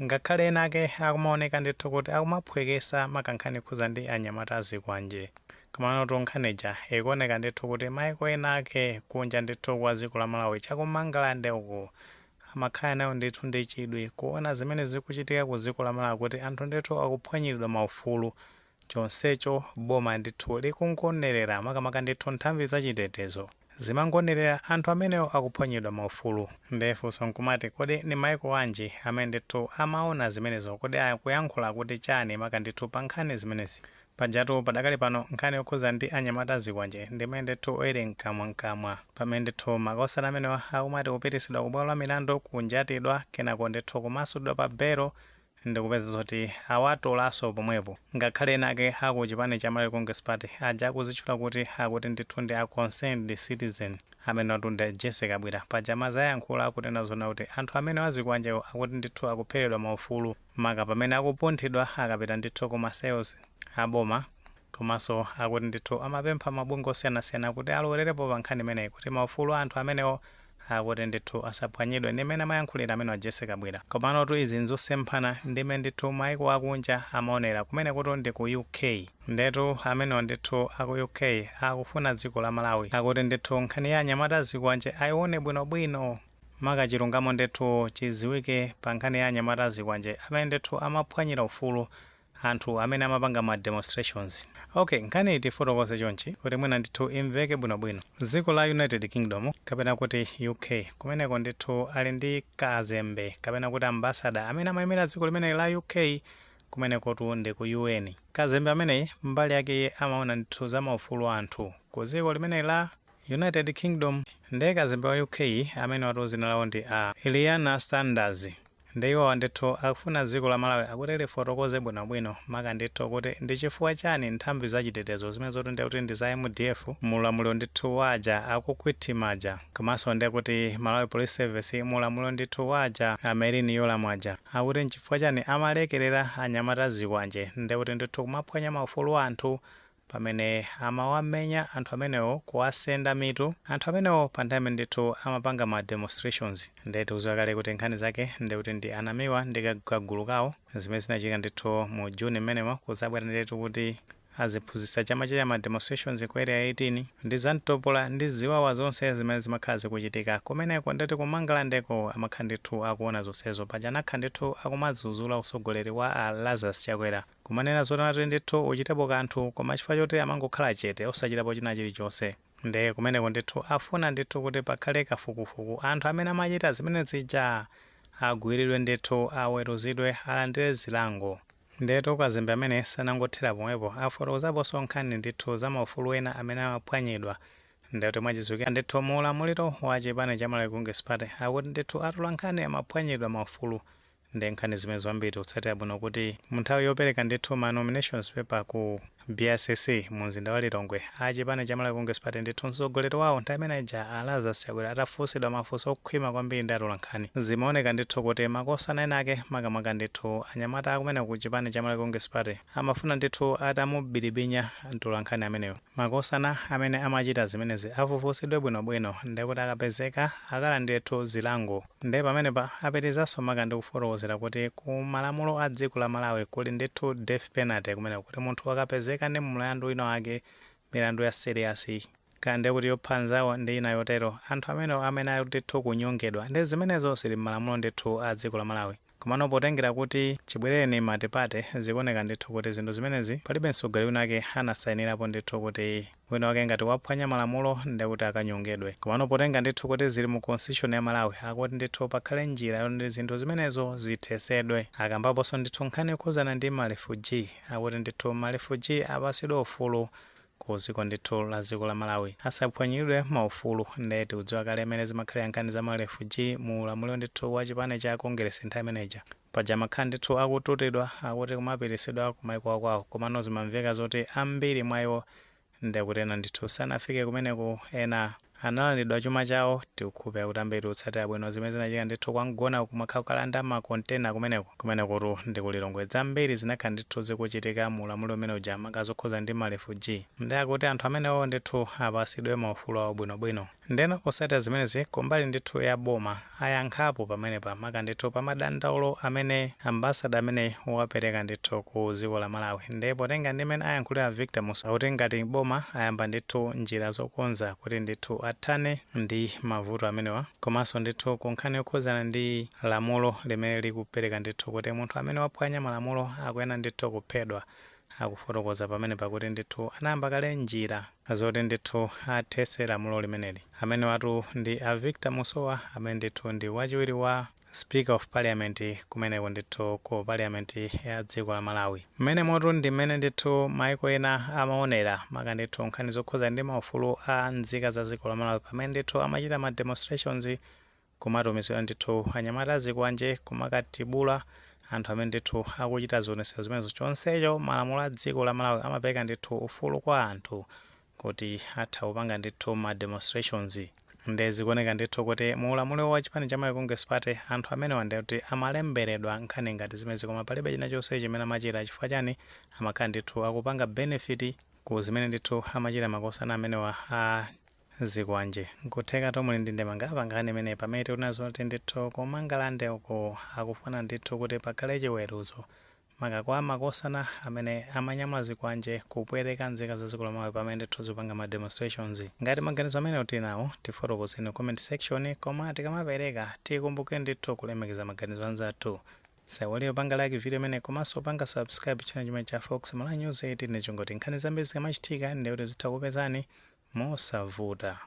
ngakhale enake akumaoneka ndithu kuti akumaphwekesa makankhani khuza ndi anyamata azikwanje. Komano tonkhaneja ikuoneka ndithu kuti maiko enake kunja ndithu kwa dziko la Malawi chakumangalande uku amakhala nayo ndithu ndi chidwi kuona zimene zikuchitika ku dziko la Malawi kuti anthu ndithu akuphwanyiridwa maufulu. Chonsecho boma ndithu likungonerera makamaka ndithu nthambi zachitetezo zimangonerera anthu amenewo akuphwanyidwa maufulu. Ndefunso nkumati kodi ni maiko wanji amene ndithu amaona zimenezo kodi akuyankhula kuti chani maka ndithu pa nkhani zimenezi. Pajatu padakali pano nkhani yokhuza ndi anyamata azikwanje ndimene ndithu oyere mkamwa pamene ndithu makosana amenewa akumati kupitisidwa ku bwalo la milandu kunjatidwa kenako ndithu kumasudwa pa belo ndikupeza zoti awatolanso pomwepo. Ngakhale enake aku chipani cha Malawi Congress Party aja akuzitchula kuti akuti ndithu ndi a concerned citizen amene watunda Jesse Kabwira pajama zayankhula akutena zona kuti anthu amene azikwanjewo akuti ndithu akupheredwa maufulu maka pamene akupunthidwa akapita ndithu ku masales aboma. Komanso akuti ndithu amapempha mabungwe osiyanasiyana kuti alowererepo pa nkhani imeneyi kuti maufulu anthu amenewo akuti ndithu asaphwanyidwe ndimene amayankhulira amene wa Jesse Kabwira. Komano tu izi nzosemphana ndimene ndithu maiko akunja amaonera kumene kuti ndi ku UK. Ndetu amene ndithu aku UK akufuna dziko la Malawi akuti ndithu nkhani ya anyamata azikwanje ayione bwinobwino maka chilungamo ndithu chiziwike pa nkhani ya anyamata azikwanje amene ndithu amaphwanyira ufulu anthu amene amapanga ma demonstrations. Okay, nkhani iti fotokoze chonchi kuti mwina ndithu imveke bwinobwino. Dziko la United Kingdom kapena kuti UK kumeneko ndithu ali ndi kazembe kapena kuti ambassador amene amayimira dziko limene la UK kumeneko tu ndi ku UN. Kazembe ameneyi mbali yake amaona ndithu za maufulu anthu ku dziko limene la United Kingdom. Ndiye kazembe wa UK amene watu zina lawo ndi Eliana Sanders. Ndiyo ndithu akufuna dziko la Malawi akuti lifotokoze bwinobwino maka ndithu kuti ndi chifukwa chani nthambi zachitetezo zimene zoti ndi kuti ndi za MDF mulamuliro ndithu waja akukwithimaja. Komanso ndi kuti Malawi Police Service mulamuliro ndithu waja Amerini yolamwaja akuti nchifukwa chani amalekerera anyamata azikwanje ndi kuti ndithu kumaphwanya maufulu anthu pamene amawamenya anthu amenewo kuwasenda mitu anthu amenewo pa nthawi ndithu amapanga ma demonstrations. Ndeti uzakale kuti nkhani zake ndi kuti ndi anamiwa ndi kagulu kawo zimene zinachitika ndithu mu June mmenemo kuzabwera ndithu kuti aziphunzitsa chama cha ma demonstrations ku area 18 ndi zamtopola ndi ziwawa zonse zimene zimakhala zikuchitika kumeneko ndeti kumangalandeko amakhala ndithu akuona zonsezo paja nakhala ndithu akumadzuzula usogoleri wa Lazarus Chakwera kumanena zoti ndithu uchitepo kanthu koma chifukwa choti amangokhala chete osachitapo china chilichonse. Ndiye kumeneko ndithu afuna ndithu kuti pakhale kafukufuku anthu amene amachita zimene zija agwiridwe ndithu aweruzidwe alandire zilango. Ndeto kazembe amene sanangothera pomwepo afotokozaponso nkhani ndithu za maufulu ena amene amaphwanyidwa. Ndeti mwachidziwikira ndithu mulamuliro wa chipani cha Malawi Congress Party akuti ndithu atula nkhani amaphwanyidwa maufulu. Ndi nkhani zimene zambiri kutsatira bwino kuti munthawi yopereka ndithu ma nominations paper ku BRCC mu mzinda wa Lilongwe achipani cha Malawi Congress Party ndithu mtsogoleri wawo nthawi imeneja Lazarus Chakwera atafunsidwa mafunso okhwima kwambiri ndi atula nkhani. Zimaoneka ndithu kuti makosana enake makamaka ndithu anyamata akumene ku chipani cha Malawi Congress Party amafuna ndithu atamubiribinya atula nkhani amenewo. Makosana amene amachita zimenezi afufusidwe bwinobwino ndi kuti akapezeka akalandire zilango. Ndi pamenepa apitizanso maka ndi kufotokozera kuti ku malamulo a dziko la Malawi kuli ndithu death penalty kumene kuti munthu akapezeka ndi mlandu ino ake milandu ya serious kandi kuti yophanzawo ndi ina yotero anthu amene ali ndithu kunyongedwa ndi zimenezo zili malamulo ndithu a dziko la Malawi. Komano potengera kuti chibwereni matipate zikuoneka ndithu kuti zinthu zimenezi palibe mtsogoleri unake anasayinirapo ndithu kuti wina wake ngati waphwanya malamulo ndi kuti akanyongedwe. Komano potenga ndithu kuti zili mu constitution ya Malawi akuti ndithu pakhale njira yoti zinthu zimenezo zithesedwe. Akambaponso ndithu nkhani yokhuzana ndi ma refugee akuti ndithu ma refugee apasidwe ufulu ku dziko ndithu la dziko la Malawi asaphwanyiridwe maufulu. Ndeti udziwa kale amene zimakhala nkhani za ma refugee mu ulamuliro ndithu wa chipani cha Congress nthawi imeneja paja makhala ndithu akututidwa akuti kumapirisidwa kumaiko kwawo komano zimamveka zoti ambiri mwa iwo ndi kutena ndithu sanafike kumeneko ena analandidwa chuma chawo tikukhupa kuti ambiri utsatira bwino zimene zinachitika ndithu kwangona kumakhala kukalanda makontena kumeneko tu ndi ku Lilongwe. Zambiri zinakhala ndithu zikuchitika mu ulamuliro umene uja maka zokhuza ndi ma refugee ndi akuti anthu amenewo ndithu apasidwe maufulu awo bwinobwino. ndeno kusata zimenezi kumbali ndithu ya boma ayankhapo pamenepa maka ndithu pa madandaulo amene ambasada amene wapereka ndithu ku dziko la Malawi. Ndipo tenga ndimene ayankhulira Victor Musa kuti ngati boma ayamba ndithu njira zokonza kuti ndithu athane ndi mavuto amenewa, komanso ndithu kunkhani yokhuzana ndi lamulo limene likupereka ndithu kuti munthu amene waphwanya malamulo akuyena ndithu kuphedwa. Akufotokoza pamene pakuti ndithu anayamba kale njira zoti ndithu athetse lamulo limeneli. Amene watu ndi a Victor Musowa amene ndithu ndi wachiwiri wa Speaker of Parliament kumeneko ndithu ku Parliament ya dziko la Malawi. Mmene moto ndi mmene ndithu maiko ena amaonera maka ndithu nkhani zokhuza ndi maufulu a nzika za dziko la Malawi pamene ndithu amachita ma demonstrations kumatumizira ndithu anyamata azikwanje kumakatibula anthu amene ndithu akuchita zionetsero zimenezo. Chonsecho malamulo a dziko la Malawi amapereka ndithu ufulu kwa anthu kuti atha kupanga ndithu ma demonstrations. Ndezi kuoneka ndithu kuti mu ulamuliro wa chipani cha Congress Party anthu amene wandikuti amalemberedwa nkhani ngati zimezi, koma palibe china chonse chimene amachita. Chifukwa chani? Amakhala ndithu akupanga benefit ku zimene ndithu amachita makosana amenewa a zikwanje. Nkutheka tomwe ndi ndemanga pangane imene pamene tunazoti ndithu kumangalande uko akufuna ndithu kuti pakhale chiweruzo maka kwa makosana amene amanyamula zikwanje kupwereka nzika za dziko la Malawi pamene ndithu zipanga ma demonstrations. Ngati maganizo amene tinawo tifotokozeni comment section, koma tikamapereka tikumbuke ndithu kulemekeza maganizo anzathu. Sawaliyo panga like video imene komanso panga subscribe channel chimene cha Fox Malawi News 18 nechongoti nkhani zambiri zikamachitika ndi kuti zitha kupezani mosavuta.